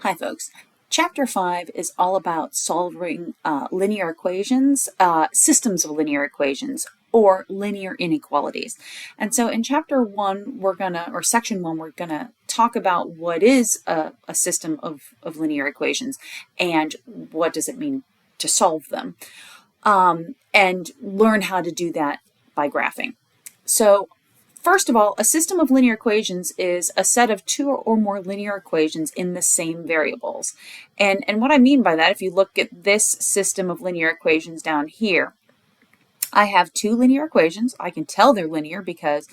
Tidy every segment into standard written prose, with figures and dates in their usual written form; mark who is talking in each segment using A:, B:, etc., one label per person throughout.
A: Hi folks. Chapter 5 is all about solving linear equations, systems of linear equations, or linear inequalities. And so in chapter 1, or section 1, we're gonna talk about what is a system of linear equations and what does it mean to solve them, and learn how to do that by graphing. So first of all, a system of linear equations is a set of two or more linear equations in the same variables. And what I mean by that, if you look at this system of linear equations down here, I have two linear equations. I can tell they're linear because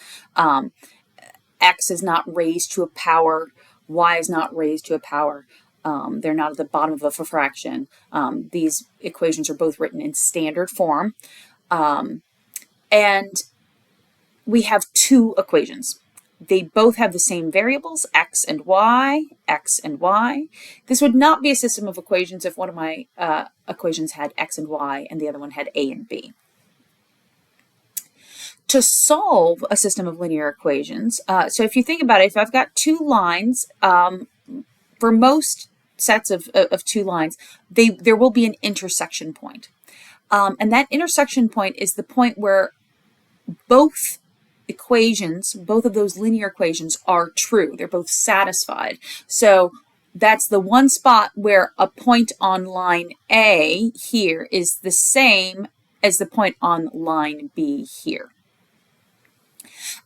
A: x is not raised to a power, y is not raised to a power. They're not at the bottom of a fraction. These equations are both written in standard form. And we have two equations. They both have the same variables, x and y, x and y. This would not be a system of equations if one of my equations had x and y and the other one had a and b. To solve a system of linear equations, so if you think about it, if I've got two lines, for most sets of two lines, there will be an intersection point. And that intersection point is the point where both equations, both of those linear equations are true. They're both satisfied. So that's the one spot where a point on line A here is the same as the point on line B here.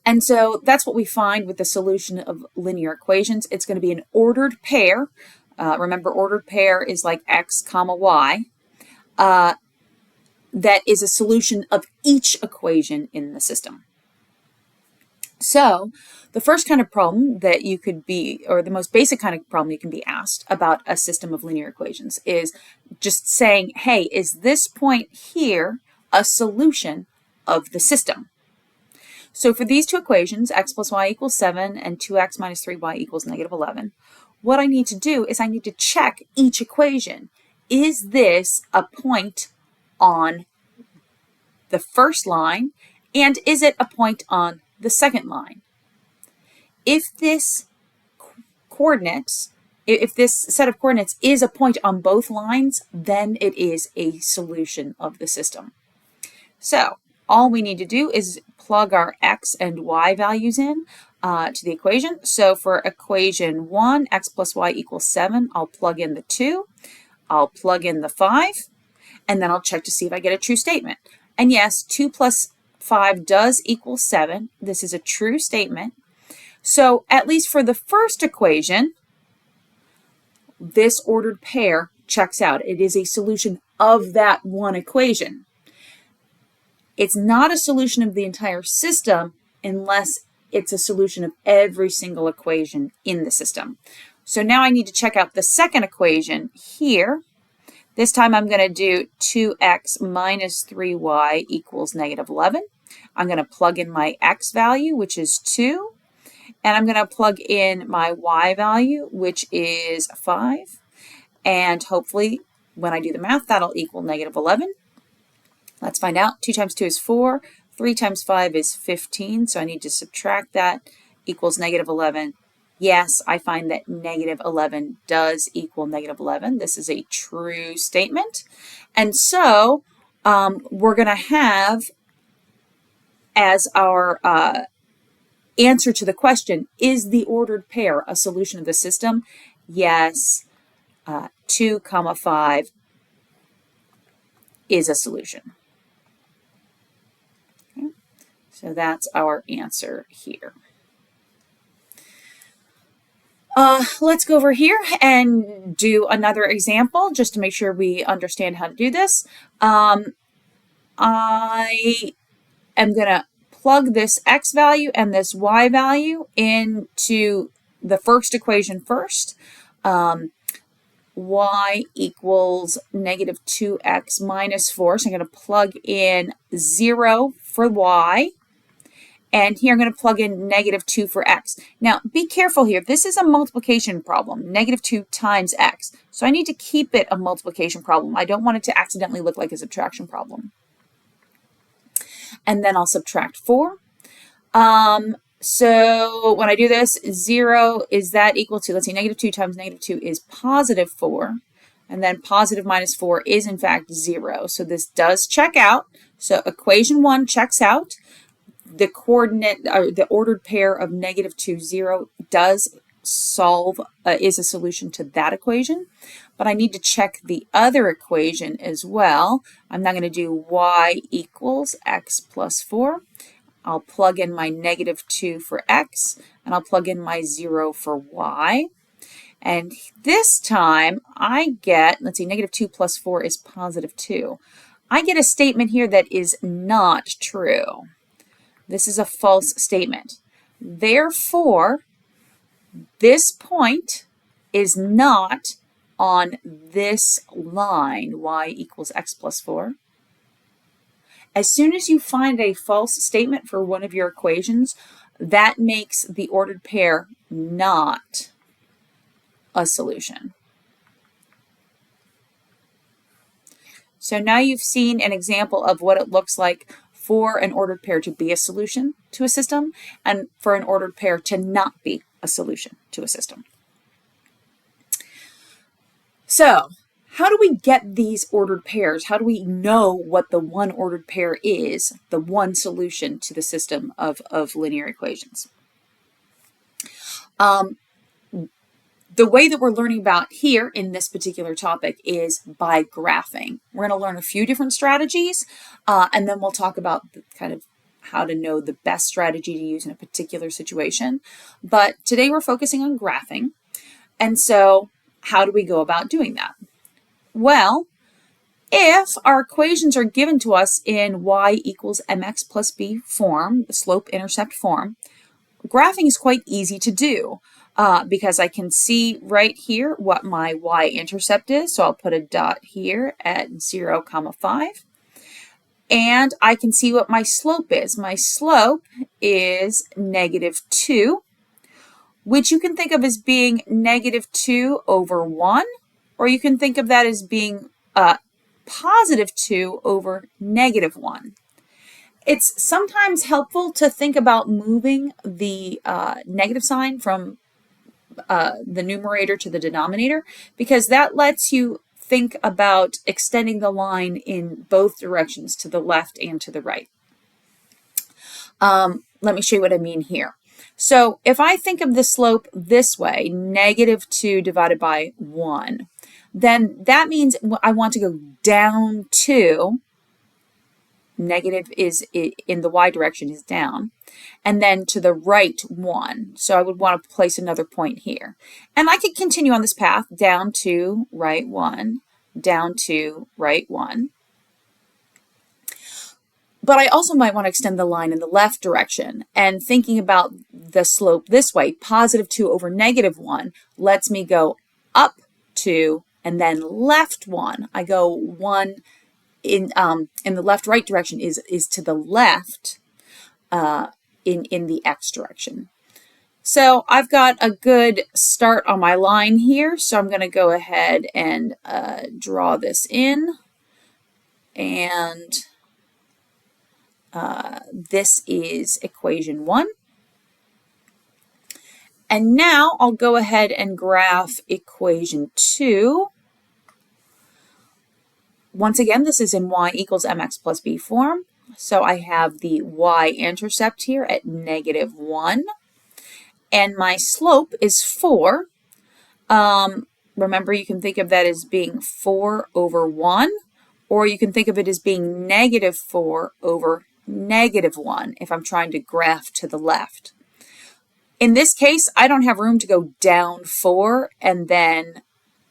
A: And so that's what we find with the solution of linear equations. It's going to be an ordered pair. Remember, ordered pair is like x comma y. That is a solution of each equation in the system. So the first kind of problem that you could be, or the most basic kind of problem you can be asked about a system of linear equations is just saying, hey, is this point here a solution of the system? So for these two equations, x plus y equals 7 and 2x minus 3y equals negative 11, what I need to do is I need to check each equation. Is this a point on the first line, and is it a point on the second line? If this set of coordinates is a point on both lines, then it is a solution of the system. So all we need to do is plug our x and y values in to the equation. So for equation 1, x plus y equals 7, I'll plug in the 2, I'll plug in the 5, and then I'll check to see if I get a true statement. And yes, 2 plus 5 does equal 7. This is a true statement. So at least for the first equation, this ordered pair checks out. It is a solution of that one equation. It's not a solution of the entire system unless it's a solution of every single equation in the system. So now I need to check out the second equation here. This time I'm going to do 2x minus 3y equals negative 11. I'm going to plug in my x value, which is 2, and I'm going to plug in my y value, which is 5, and hopefully when I do the math, that'll equal negative 11. Let's find out. 2 times 2 is 4, 3 times 5 is 15, so I need to subtract that, equals negative 11. Yes, I find that negative 11 does equal negative 11. This is a true statement. And so we're going to have as our answer to the question, is the ordered pair a solution of the system? Yes, 2 comma 5 is a solution. Okay. So that's our answer here. Let's go over here and do another example just to make sure we understand how to do this. I am going to plug this x value and this y value into the first equation first. Y equals negative 2x minus 4. So I'm going to plug in 0 for y. And here I'm going to plug in negative 2 for x. Now, be careful here. This is a multiplication problem, negative 2 times x. So I need to keep it a multiplication problem. I don't want it to accidentally look like a subtraction problem. And then I'll subtract 4. So when I do this, 0, is that equal to, let's see, negative 2 times negative 2 is positive 4. And then positive minus 4 is, in fact, 0. So this does check out. So equation 1 checks out. The coordinate, or the ordered pair of negative 2, 0 does solve, is a solution to that equation. But I need to check the other equation as well. I'm now going to do y equals x plus 4. I'll plug in my negative 2 for x, and I'll plug in my 0 for y. And this time I get, let's see, negative 2 plus 4 is positive 2. I get a statement here that is not true. This is a false statement. Therefore, this point is not on this line, y equals x plus 4. As soon as you find a false statement for one of your equations, that makes the ordered pair not a solution. So now you've seen an example of what it looks like for an ordered pair to be a solution to a system and for an ordered pair to not be a solution to a system. So, how do we get these ordered pairs? How do we know what the one ordered pair is, the one solution to the system of linear equations? The way that we're learning about here in this particular topic is by graphing. We're going to learn a few different strategies, and then we'll talk about kind of how to know the best strategy to use in a particular situation. But today we're focusing on graphing. And so how do we go about doing that? Well, if our equations are given to us in y equals mx plus b form, the slope-intercept form, graphing is quite easy to do because I can see right here what my y-intercept is. So I'll put a dot here at 0, 5. And I can see what my slope is. My slope is negative 2, which you can think of as being negative 2 over 1, or you can think of that as being positive 2 over negative 1. It's sometimes helpful to think about moving the negative sign from the numerator to the denominator, because that lets you think about extending the line in both directions, to the left and to the right. Let me show you what I mean here. So if I think of the slope this way, negative 2 divided by 1, then that means I want to go down 2. Negative is in the y direction is down, and then to the right 1. So I would want to place another point here. And I could continue on this path, down 2, right 1, down 2, right 1. But I also might want to extend the line in the left direction. And thinking about the slope this way, positive 2 over negative 1, lets me go up 2 and then left 1. I go 1 in the left-right direction is to the left in the x direction. So I've got a good start on my line here. So I'm going to go ahead and draw this in. And this is equation 1. And now I'll go ahead and graph equation 2. Once again, this is in y equals mx plus b form. So I have the y-intercept here at negative 1. And my slope is 4. Remember, you can think of that as being 4 over 1. Or you can think of it as being negative 4 over negative 1 if I'm trying to graph to the left. In this case, I don't have room to go down 4 and then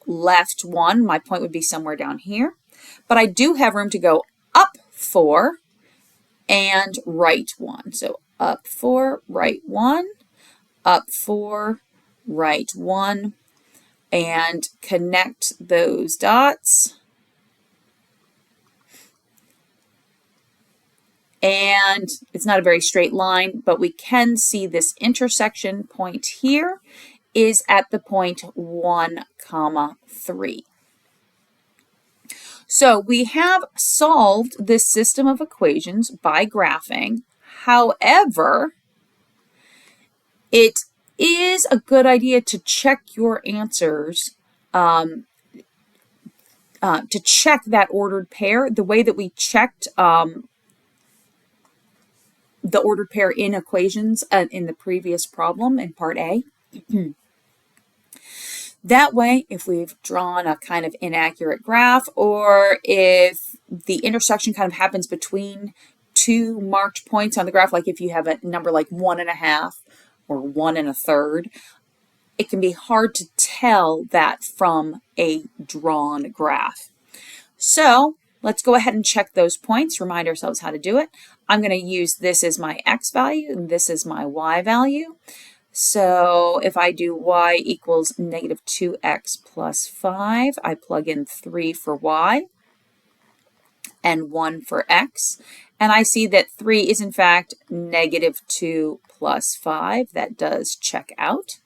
A: left 1. My point would be somewhere down here. But I do have room to go up 4 and right 1. So up 4, right 1, up 4, right 1, and connect those dots. And it's not a very straight line, but we can see this intersection point here is at the point 1, 3. So we have solved this system of equations by graphing. However, It is a good idea to check your answers, to check that ordered pair the way that we checked the ordered pair in equations in the previous problem in part A. That way, if we've drawn a kind of inaccurate graph, or if the intersection kind of happens between two marked points on the graph, like if you have a number like 1.5 or 1 1/3, it can be hard to tell that from a drawn graph. So let's go ahead and check those points, remind ourselves how to do it. I'm going to use this as my x value and this is my y value. So if I do y equals negative 2x plus 5, I plug in 3 for y and 1 for x. And I see that 3 is in fact negative 2 plus 5. That does check out.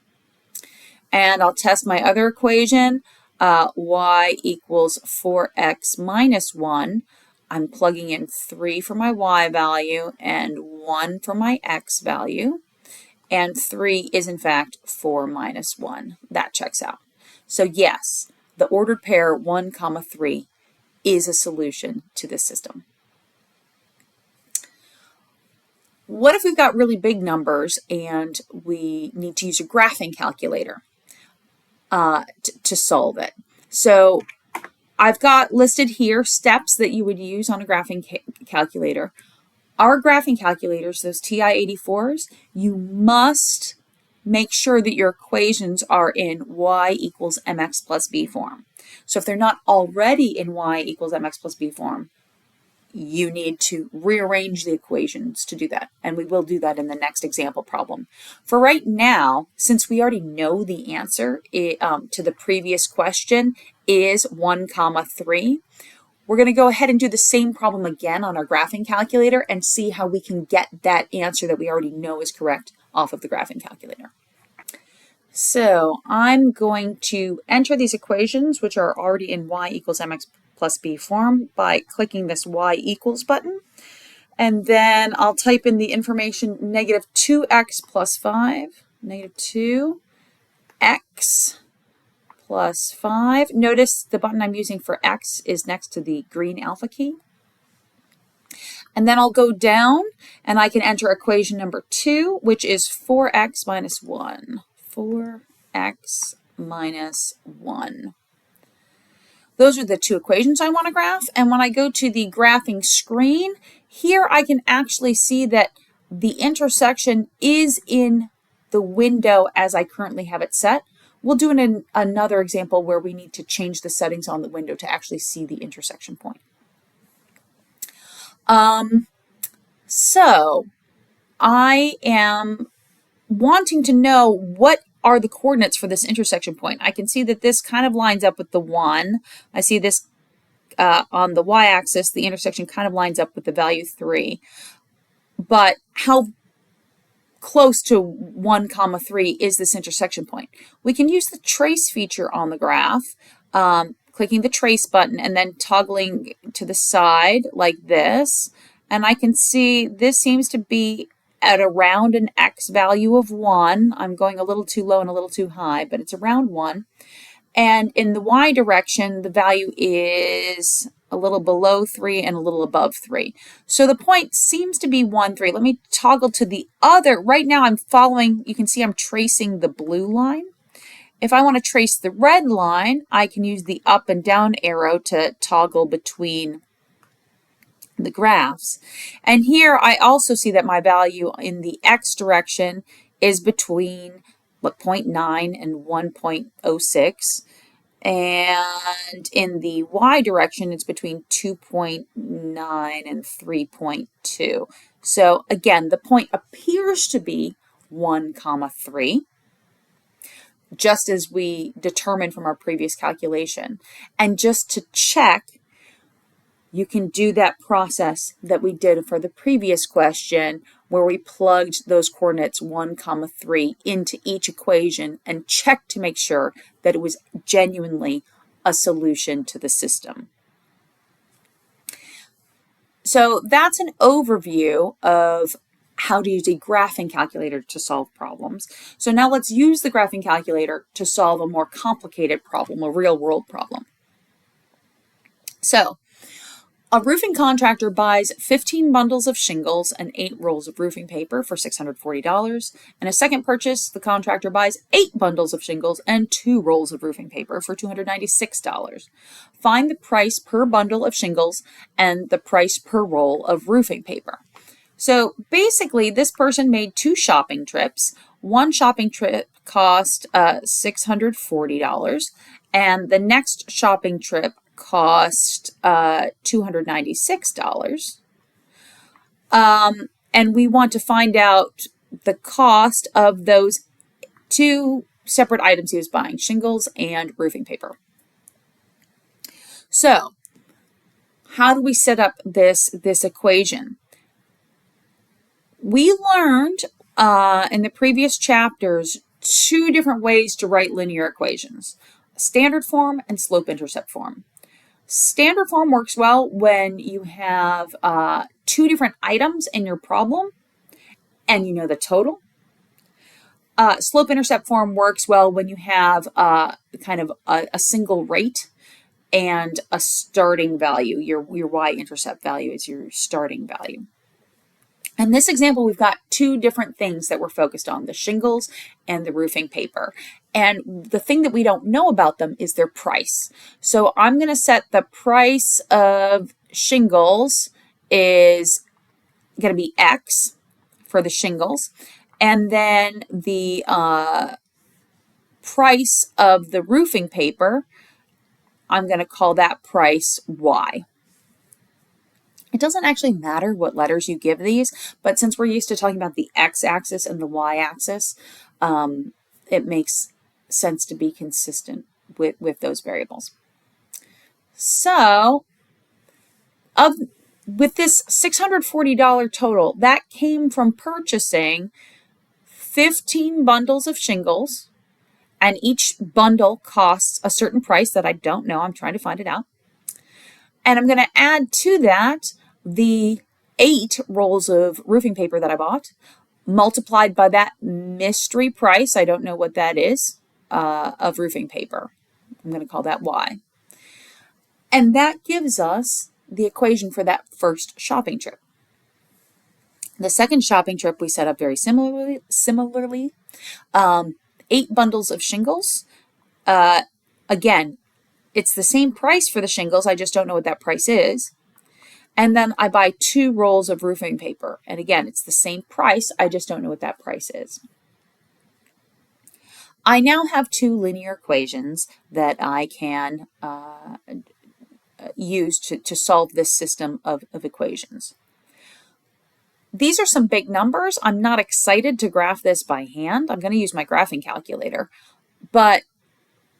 A: And I'll test my other equation, y equals 4x minus 1. I'm plugging in 3 for my y value and 1 for my x value. And 3 is in fact 4 minus 1. That checks out. So yes, the ordered pair 1, 3 is a solution to this system. What if we've got really big numbers and we need to use a graphing calculator to solve it? So I've got listed here steps that you would use on a graphing calculator. Our graphing calculators, those TI-84s, you must make sure that your equations are in y equals mx plus b form. So if they're not already in y equals mx plus b form, you need to rearrange the equations to do that. And we will do that in the next example problem. For right now, since we already know the answer to the previous question is 1, 3, we're going to go ahead and do the same problem again on our graphing calculator and see how we can get that answer that we already know is correct off of the graphing calculator. So I'm going to enter these equations, which are already in y equals mx plus b form, by clicking this y equals button. And then I'll type in the information negative 2x plus 5, negative 2x plus 5. Notice the button I'm using for x is next to the green alpha key. And then I'll go down and I can enter equation number 2, which is 4x minus 1. 4x minus 1. Those are the two equations I want to graph. And when I go to the graphing screen, here I can actually see that the intersection is in the window as I currently have it set. We'll do another example where we need to change the settings on the window to actually see the intersection point. So I am wanting to know what are the coordinates for this intersection point. I can see that this kind of lines up with the 1. I see this on the y-axis, the intersection kind of lines up with the value 3. But how close to 1, 3 is this intersection point? We can use the trace feature on the graph, clicking the trace button and then toggling to the side like this. And I can see this seems to be at around an x value of 1. I'm going a little too low and a little too high, but it's around 1. And in the y direction, the value is a little below 3 and a little above 3. So the point seems to be 1, 3. Let me toggle to the other. Right now I'm following, you can see I'm tracing the blue line. If I want to trace the red line, I can use the up and down arrow to toggle between the graphs. And here I also see that my value in the x direction is between 0.9 and 1.06. And in the y direction, it's between 2.9 and 3.2. So again, the point appears to be 1, 3, just as we determined from our previous calculation. And just to check, you can do that process that we did for the previous question where we plugged those coordinates 1, 3 into each equation and checked to make sure that it was genuinely a solution to the system. So that's an overview of how to use a graphing calculator to solve problems. So now let's use the graphing calculator to solve a more complicated problem, a real-world problem. So a roofing contractor buys 15 bundles of shingles and 8 rolls of roofing paper for $640. In a second purchase, the contractor buys 8 bundles of shingles and 2 rolls of roofing paper for $296. Find the price per bundle of shingles and the price per roll of roofing paper. So basically, this person made 2 shopping trips. One shopping trip cost $640, and the next shopping trip cost $296. And we want to find out the cost of those 2 separate items he was buying, shingles and roofing paper. So how do we set up this equation? We learned in the previous chapters 2 different ways to write linear equations, standard form and slope-intercept form. Standard form works well when you have 2 different items in your problem and you know the total. Slope-intercept form works well when you have kind of a single rate and a starting value. Your y-intercept value is your starting value. In this example, we've got 2 different things that we're focused on, the shingles and the roofing paper. And the thing that we don't know about them is their price. So I'm going to set the price of shingles is going to be X for the shingles. And then the price of the roofing paper, I'm going to call that price Y. It doesn't actually matter what letters you give these, but since we're used to talking about the x-axis and the y-axis, it makes sense to be consistent with those variables. So, with this $640 total, that came from purchasing 15 bundles of shingles, and each bundle costs a certain price that I don't know. I'm trying to find it out. And I'm going to add to that the 8 rolls of roofing paper that I bought, multiplied by that mystery price, I don't know what that is, of roofing paper. I'm going to call that Y. And that gives us the equation for that first shopping trip. The second shopping trip we set up very similarly. 8 bundles of shingles. Again, it's the same price for the shingles, I just don't know what that price is. And then I buy 2 rolls of roofing paper. And again, it's the same price, I just don't know what that price is. I now have 2 linear equations that I can use to solve this system of equations. These are some big numbers. I'm not excited to graph this by hand. I'm going to use my graphing calculator, but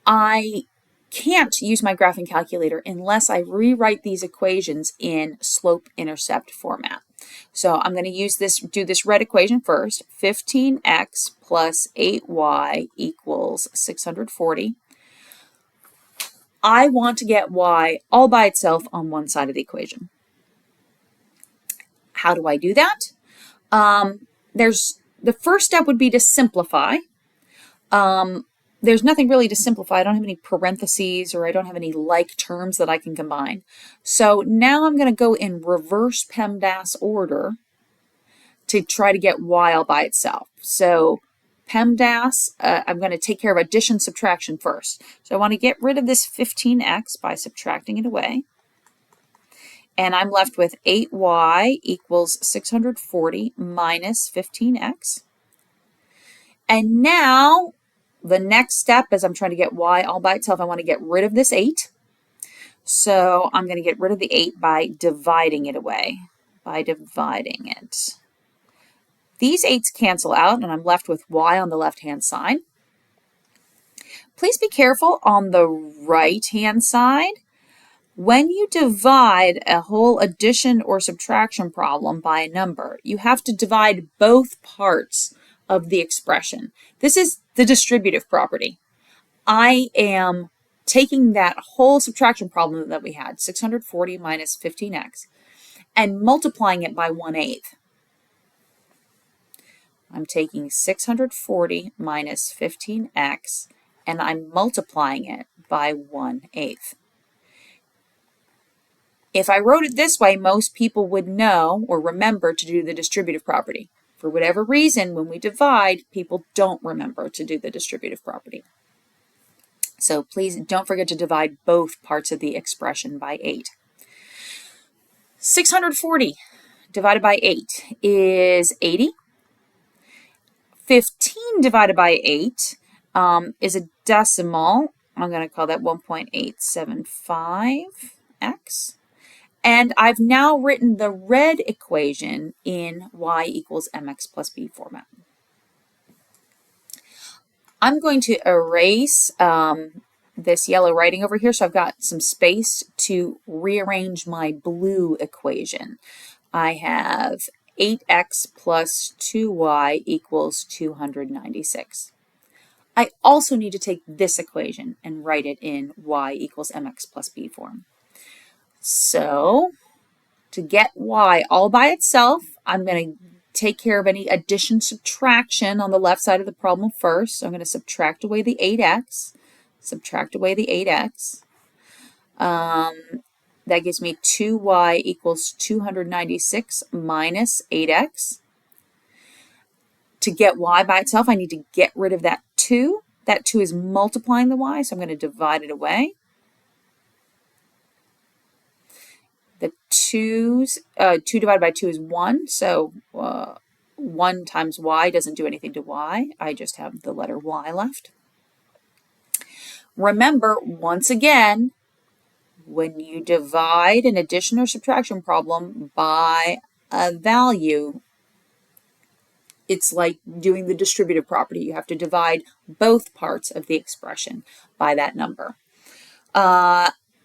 A: I can't use my graphing calculator unless I rewrite these equations in slope-intercept format. So I'm going to do this red equation first. 15x plus 8y equals 640. I want to get y all by itself on one side of the equation. How do I do that? The first step would be to simplify. There's nothing really to simplify. I don't have any parentheses or I don't have any like terms that I can combine. So now I'm going to go in reverse PEMDAS order to try to get y all by itself. So PEMDAS, I'm going to take care of addition subtraction first. So I want to get rid of this 15x by subtracting it away. And I'm left with 8y equals 640 minus 15x. And now the next step is I'm trying to get y all by itself. I want to get rid of this 8. So I'm going to get rid of the 8 by dividing it away, These 8's cancel out, and I'm left with y on the left-hand side. Please be careful on the right-hand side. When you divide a whole addition or subtraction problem by a number, you have to divide both parts of the expression. This is the distributive property. I am taking that whole subtraction problem that we had, 640 minus 15x, and multiplying it by 1/8. I'm taking 640 minus 15x, and I'm multiplying it by 1/8. If I wrote it this way, most people would know or remember to do the distributive property. For whatever reason, when we divide, people don't remember to do the distributive property. So please don't forget to divide both parts of the expression by 8. 640 divided by 8 is 80. 15 divided by 8 is a decimal. I'm going to call that 1.875x. And I've now written the red equation in y equals mx plus b format. I'm going to erase this yellow writing over here, so I've got some space to rearrange my blue equation. I have 8x plus 2y equals 296. I also need to take this equation and write it in y equals mx plus b form. So to get y all by itself, I'm going to take care of any addition subtraction on the left side of the problem first. So I'm going to subtract away the 8x, subtract away the 8x. That gives me 2y equals 296 minus 8x. To get y by itself, I need to get rid of that 2. That 2 is multiplying the y, so I'm going to divide it away. The 2 divided by 2 is 1, so 1 times y doesn't do anything to y. I just have the letter y left. Remember, once again, when you divide an addition or subtraction problem by a value, it's like doing the distributive property. You have to divide both parts of the expression by that number.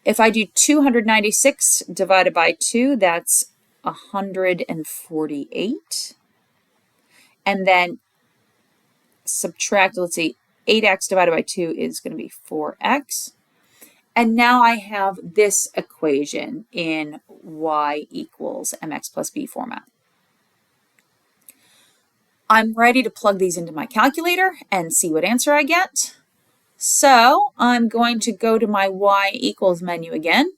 A: If I do 296 divided by 2, that's 148. And then subtract, let's see, 8x divided by 2 is going to be 4x. And now I have this equation in y equals mx plus b format. I'm ready to plug these into my calculator and see what answer I get. So I'm going to go to my y equals menu again,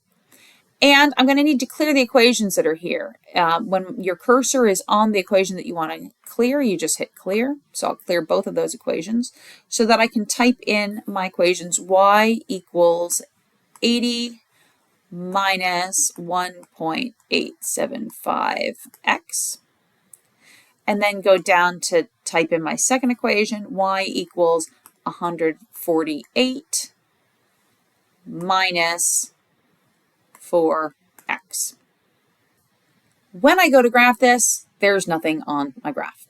A: and I'm going to need to clear the equations that are here. When your cursor is on the equation that you want to clear, you just hit clear. So I'll clear both of those equations so that I can type in my equations. Y equals 80 minus 1.875x. And then go down to type in my second equation, y equals 148 minus 4x. When I go to graph this, there's nothing on my graph.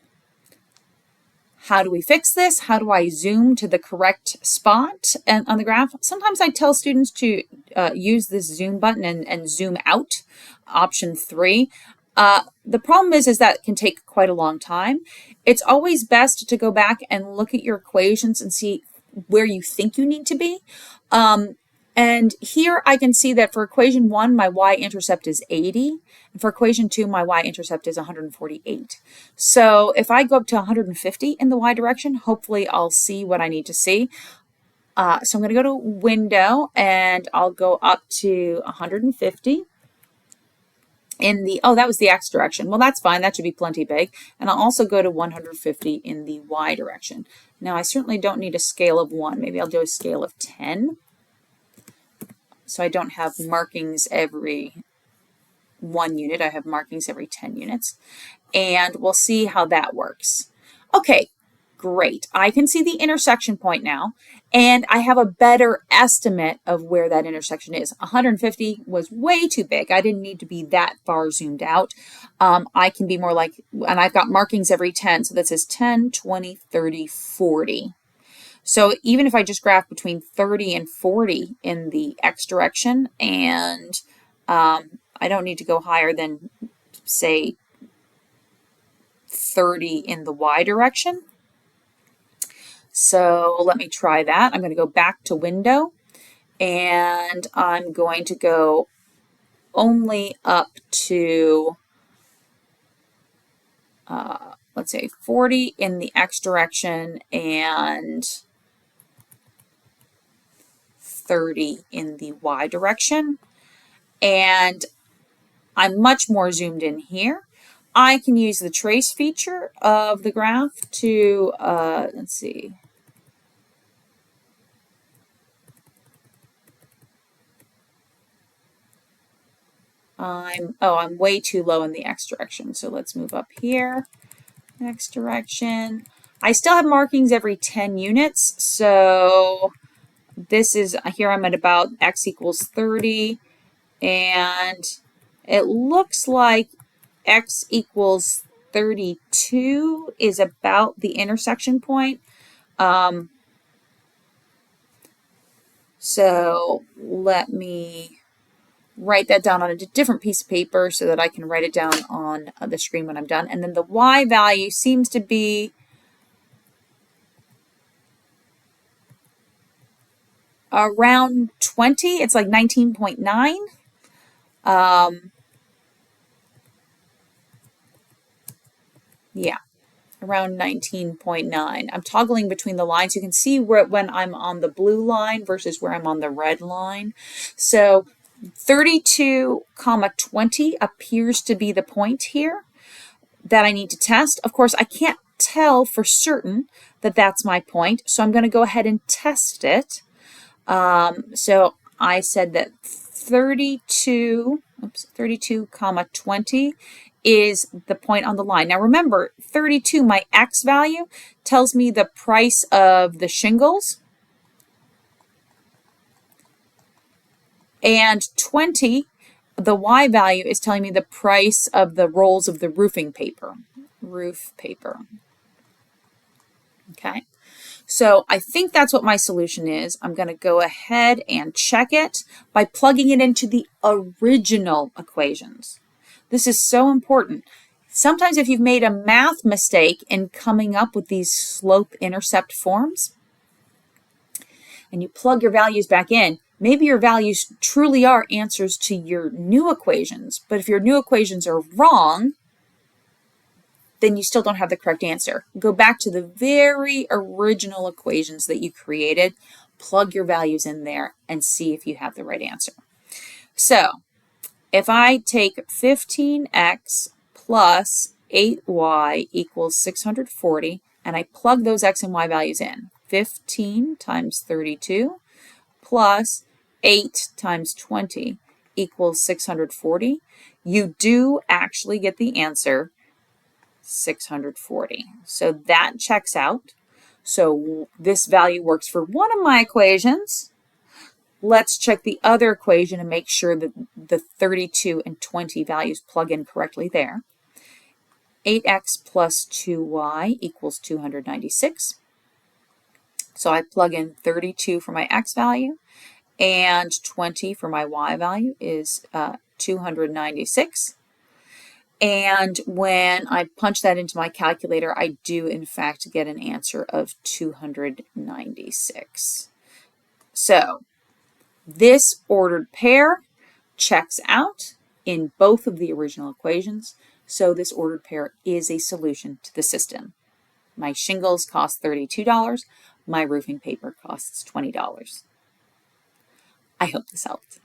A: How do we fix this? How do I zoom to the correct spot and on the graph? Sometimes I tell students to use this zoom button and zoom out, option 3. The problem is that it can take quite a long time. It's always best to go back and look at your equations and see where you think you need to be. And here I can see that for equation 1, my y-intercept is 80. And for equation 2, my y-intercept is 148. So if I go up to 150 in the y direction, hopefully I'll see what I need to see. So I'm going to go to Window, and I'll go up to 150. In the, oh, that was the x direction. Well, that's fine. That should be plenty big. And I'll also go to 150 in the y direction. Now, I certainly don't need a scale of 1. Maybe I'll do a scale of 10. So I don't have markings every 1 unit. I have markings every 10 units. And we'll see how that works. Okay, great. I can see the intersection point now, and I have a better estimate of where that intersection is. 150 was way too big. I didn't need to be that far zoomed out. I can be more like, and I've got markings every 10, so that says 10, 20, 30, 40. So even if I just graph between 30 and 40 in the x direction, and I don't need to go higher than, say, 30 in the y direction. So let me try that. I'm going to go back to Window, and I'm going to go only up to let's say 40 in the x direction and 30 in the y direction. And I'm much more zoomed in here. I can use the trace feature of the graph to, let's see. I'm way too low in the x direction. So let's move up here. X direction. I still have markings every 10 units. So this is, here I'm at about x equals 30. And it looks like x equals 32 is about the intersection point. So let me write that down on a different piece of paper so that I can write it down on the screen when I'm done. And then the y value seems to be around 20. It's like 19.9. Yeah, around 19.9. I'm toggling between the lines. You can see where when I'm on the blue line versus where I'm on the red line. So 32, 20 appears to be the point here that I need to test. Of course, I can't tell for certain that that's my point, so I'm going to go ahead and test it. So I said that 32, 20 is the point on the line. Now remember, 32, my x value, tells me the price of the shingles. And 20, the y value, is telling me the price of the rolls of the roofing paper. Roof paper. Okay. So I think that's what my solution is. I'm going to go ahead and check it by plugging it into the original equations. This is so important. Sometimes if you've made a math mistake in coming up with these slope-intercept forms, and you plug your values back in, maybe your values truly are answers to your new equations, but if your new equations are wrong, then you still don't have the correct answer. Go back to the very original equations that you created, plug your values in there, and see if you have the right answer. So if I take 15x plus 8y equals 640, and I plug those x and y values in, 15 times 32 plus 8 times 20 equals 640, you do actually get the answer 640. So that checks out. So this value works for one of my equations. Let's check the other equation and make sure that the 32 and 20 values plug in correctly there. 8x plus 2y equals 296. So I plug in 32 for my x value and 20 for my y value is 296. And when I punch that into my calculator, I do in fact get an answer of 296. So this ordered pair checks out in both of the original equations. So this ordered pair is a solution to the system. My shingles cost $32. My roofing paper costs $20. I hope this helped.